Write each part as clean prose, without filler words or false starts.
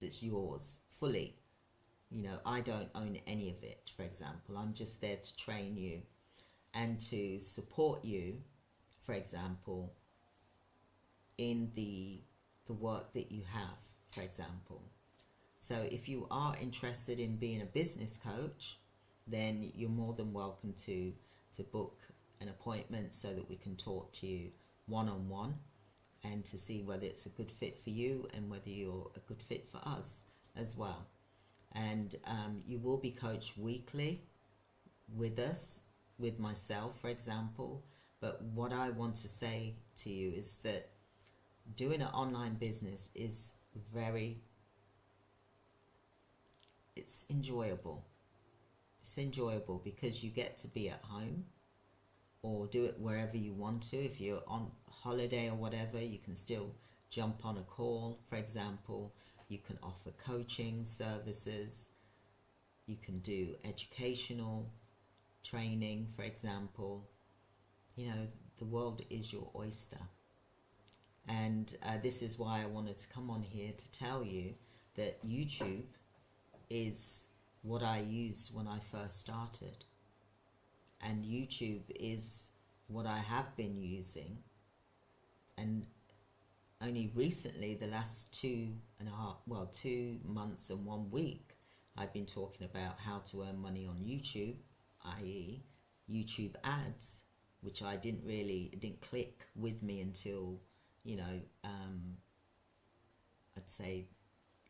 it's yours fully. You know, I don't own any of it, for example. I'm just there to train you and to support you, for example, in the work that you have, for example. So if you are interested in being a business coach, then you're more than welcome to book an appointment so that we can talk to you one-on-one and to see whether it's a good fit for you and whether you're a good fit for us as well. And you will be coached weekly with us, with myself, for example. But what I want to say to you is that doing an online business is it's enjoyable. It's enjoyable because you get to be at home or do it wherever you want to. If you're on holiday or whatever, you can still jump on a call, for example. You can offer coaching services. You can do educational training, for example. You know, the world is your oyster. And this is why I wanted to come on here to tell you that YouTube is what I used when I first started. And YouTube is what I have been using. And only recently, the last 2 months and 1 week, I've been talking about how to earn money on YouTube, i.e. YouTube ads, which it didn't click with me until, I'd say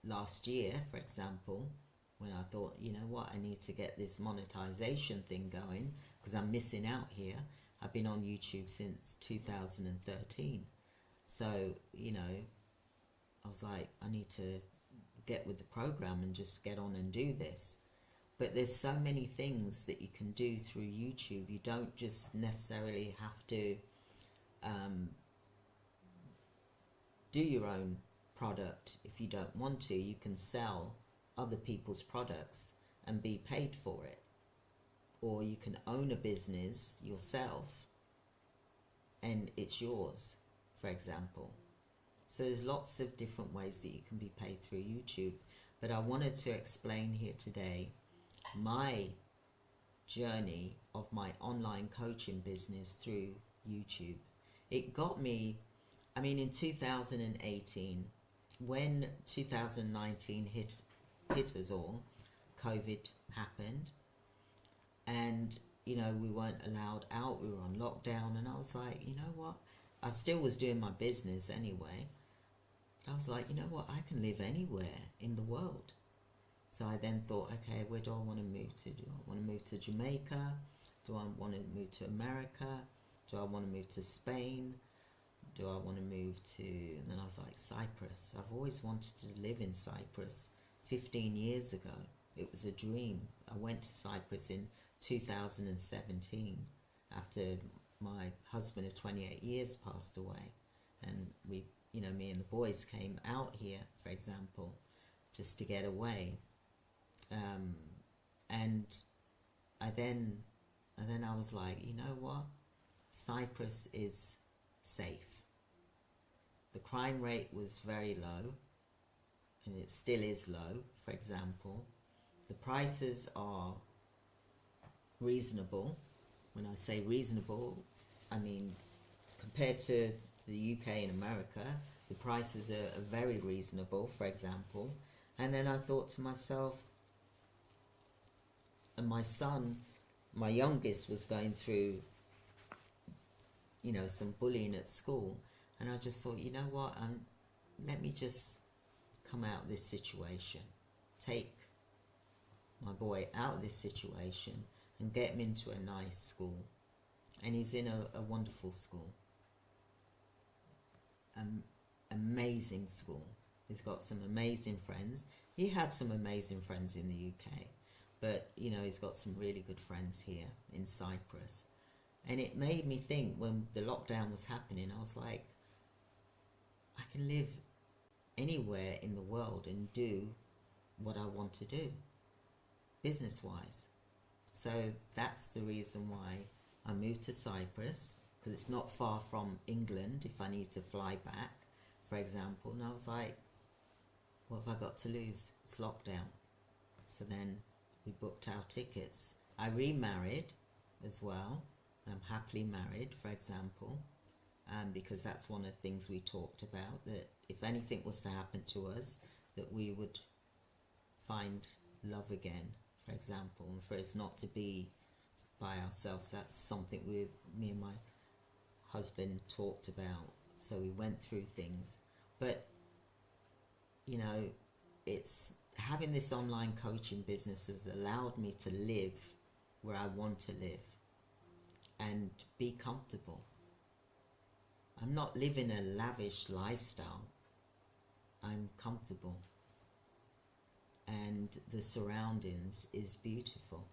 last year, for example, when I thought, you know what, I need to get this monetization thing going because I'm missing out here. I've been on YouTube since 2013. So, I was like, I need to get with the program and just get on and do this. But there's so many things that you can do through YouTube. You don't just necessarily have to do your own product. If you don't want to, you can sell other people's products and be paid for it. Or you can own a business yourself and it's yours, for example. So there's lots of different ways that you can be paid through YouTube. But I wanted to explain here today my journey of my online coaching business through YouTube. It got me, in 2018, when 2019 hit us all, COVID happened, and we weren't allowed out, we were on lockdown, and I was like, you know what, I still was doing my business anyway. I was like, you know what, I can live anywhere in the world. So I then thought, okay, where do I want to move to? Do I want to move to Jamaica? Do I want to move to America? Do I want to move to Spain? Do I want to move to... And then I was like, Cyprus. I've always wanted to live in Cyprus 15 years ago. It was a dream. I went to Cyprus in 2017 after my husband of 28 years passed away. And we, me and the boys came out here, for example, just to get away. And then I was like, you know what? Cyprus is safe. The crime rate was very low, and it still is low, for example. The prices are reasonable. When I say reasonable, I mean compared to the UK and America, the prices are very reasonable, for example. And then I thought to myself, and my son, my youngest, was going through, some bullying at school. And I just thought, you know what, let me just come out of this situation. Take my boy out of this situation and get him into a nice school. And he's in a wonderful school. Amazing school. He's got some amazing friends. He had some amazing friends in the UK. But, he's got some really good friends here in Cyprus. And it made me think, when the lockdown was happening, I was like, I can live anywhere in the world and do what I want to do, business-wise. So that's the reason why I moved to Cyprus, because it's not far from England if I need to fly back, for example. And I was like, what have I got to lose? It's lockdown. So then we booked our tickets. I remarried as well. I'm happily married, for example, because that's one of the things we talked about, that if anything was to happen to us, that we would find love again, for example, and for us not to be by ourselves. That's something me and my husband talked about. So we went through things, but you know, it's having this online coaching business has allowed me to live where I want to live and be comfortable. I'm not living a lavish lifestyle. I'm comfortable. And the surroundings is beautiful.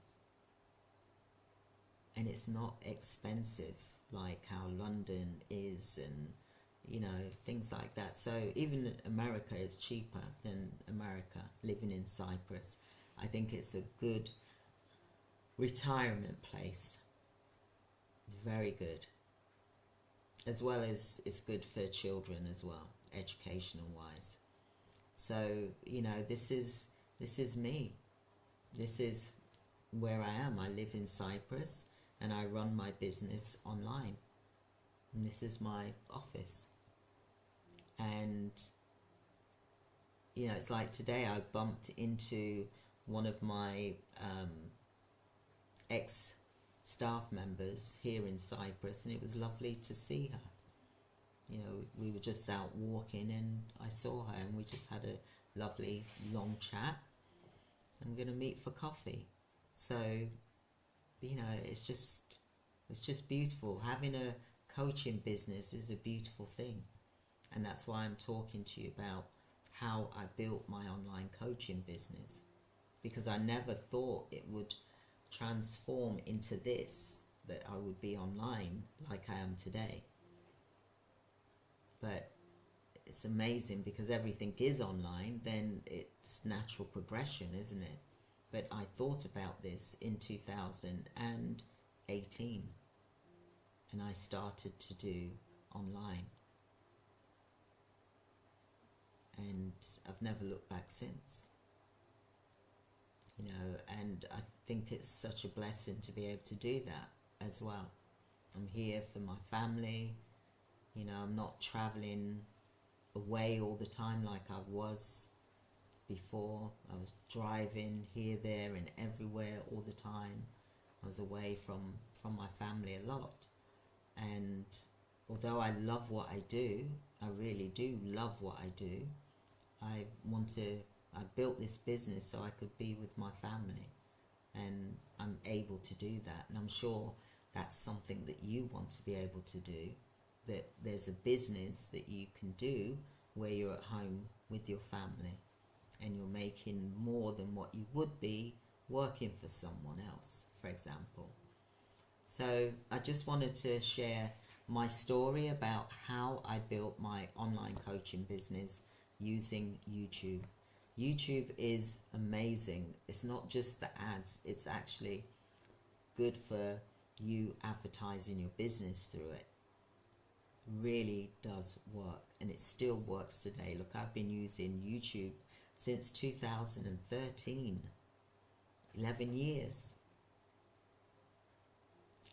And it's not expensive like how London is, and you know, things like that. So even America is cheaper than America, living in Cyprus. I think it's a good retirement place. It's very good. As well as it's good for children as well, educational wise. So, you know, this is me. This is where I am. I live in Cyprus and I run my business online. And this is my office. And, you know, it's like today I bumped into one of my ex-staff members here in Cyprus, and it was lovely to see her. You know, we were just out walking and I saw her and we just had a lovely long chat. I'm going to meet for coffee. So, you know, it's just beautiful. Having a coaching business is a beautiful thing. And that's why I'm talking to you about how I built my online coaching business. Because I never thought it would transform into this, that I would be online like I am today. But it's amazing because everything is online, then it's natural progression, isn't it? But I thought about this in 2018 and I started to do online. And I've never looked back since. You know, and I think it's such a blessing to be able to do that as well. I'm here for my family. You know, I'm not traveling away all the time like I was before. I was driving here, there and everywhere all the time. I was away from my family a lot. And although I love what I do, I really do love what I do, I built this business so I could be with my family, and I'm able to do that. And I'm sure that's something that you want to be able to do, that there's a business that you can do where you're at home with your family and you're making more than what you would be working for someone else, for example. So I just wanted to share my story about how I built my online coaching business using YouTube. YouTube is amazing. It's not just the ads, it's actually good for you advertising your business through it. Really does work, and it still works today. Look, I've been using YouTube since 2013, 11 years.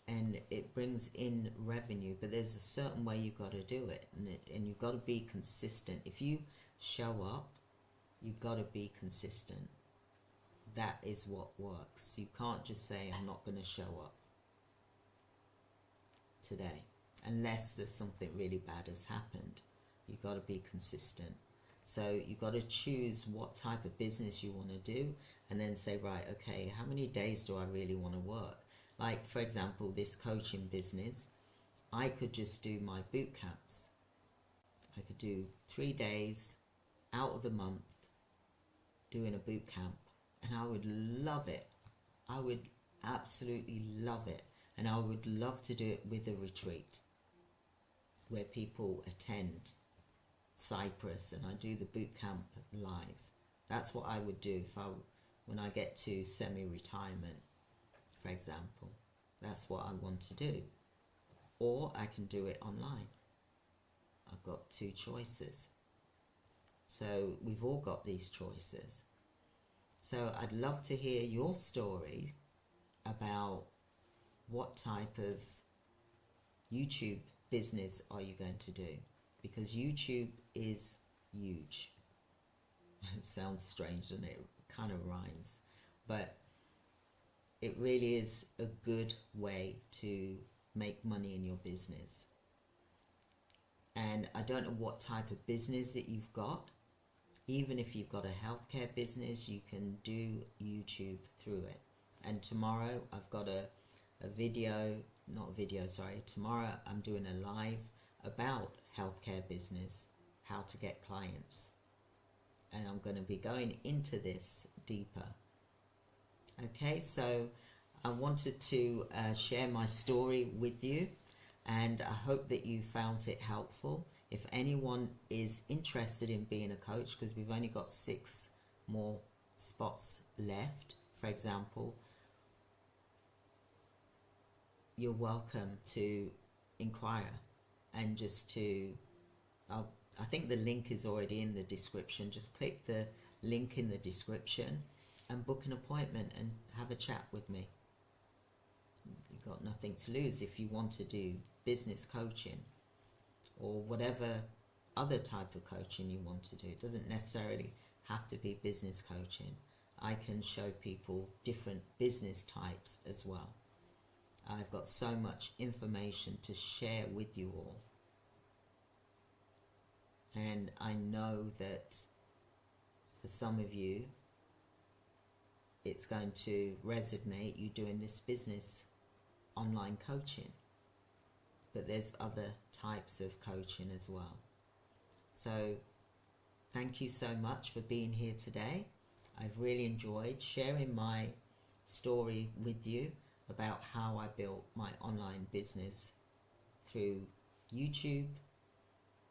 And it brings in revenue, but there's a certain way you've got to do it, and you've got to be consistent. If you show up, you've got to be consistent. That is what works. You can't just say, I'm not going to show up today, unless there's something really bad has happened. You've got to be consistent. So you've got to choose what type of business you want to do, and then say, right, okay, how many days do I really want to work? Like, for example, this coaching business, I could just do my boot camps. I could do 3 days out of the month doing a boot camp, and I would love it. I would absolutely love it. And I would love to do it with a retreat where people attend Cyprus and I do the boot camp live. That's what I would do when I get to semi-retirement, for example. That's what I want to do. Or I can do it online. I've got two choices. So we've all got these choices. So I'd love to hear your story about what type of YouTube business are you going to do, because YouTube is huge. It sounds strange, doesn't it? It kind of rhymes, but it really is a good way to make money in your business. And I don't know what type of business that you've got. Even if you've got a healthcare business, you can do YouTube through it. And tomorrow I've got a video, not a video, sorry. Tomorrow I'm doing a live about healthcare business, how to get clients. And I'm going to be going into this deeper. Okay, so I wanted to share my story with you, and I hope that you found it helpful. If anyone is interested in being a coach, because we've only got 6 more spots left, for example, you're welcome to inquire and just to, I think the link is already in the description. Just click the link in the description and book an appointment and have a chat with me. You've got nothing to lose if you want to do business coaching or whatever other type of coaching you want to do. It doesn't necessarily have to be business coaching. I can show people different business types as well. I've got so much information to share with you all. And I know that for some of you, it's going to resonate, you doing this business online coaching. But there's other types of coaching as well. So thank you so much for being here today. I've really enjoyed sharing my story with you about how I built my online business through YouTube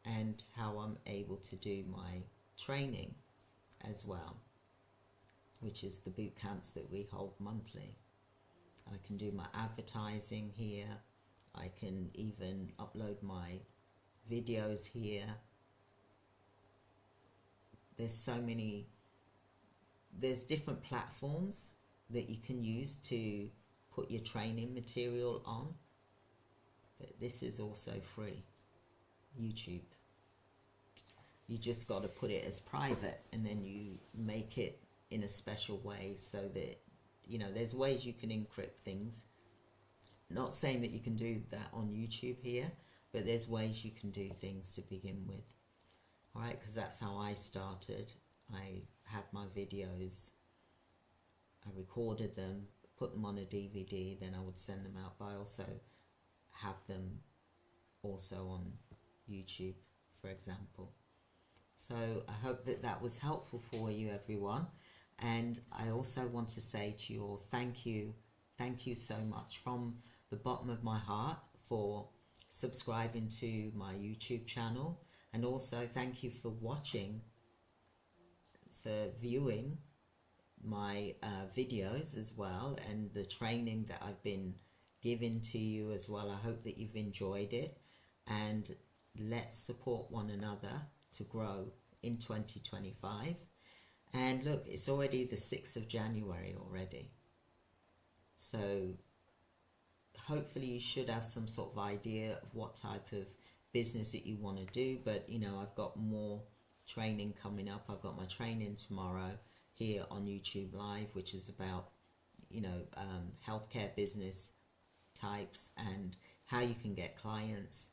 and how I'm able to do my training as well, which is the boot camps that we hold monthly. I can do my advertising here. I can even upload my videos here. There's different platforms that you can use to put your training material on, but this is also free. YouTube, you just got to put it as private, and then you make it in a special way so that, you know, there's ways you can encrypt things. Not saying that you can do that on YouTube here, but there's ways you can do things to begin with. Alright, because that's how I started. I had my videos, I recorded them, put them on a DVD, then I would send them out, but I also have them also on YouTube, for example. So I hope that that was helpful for you, everyone. And I also want to say to you all, thank you so much from the bottom of my heart for subscribing to my YouTube channel, and also thank you for watching, for viewing my videos as well, and the training that I've been giving to you as well. I hope that you've enjoyed it, and let's support one another to grow in 2025. And look, it's already the 6th of January already. So hopefully you should have some sort of idea of what type of business that you want to do. But, you know, I've got more training coming up. I've got my training tomorrow here on YouTube Live, which is about, you know, healthcare business types and how you can get clients.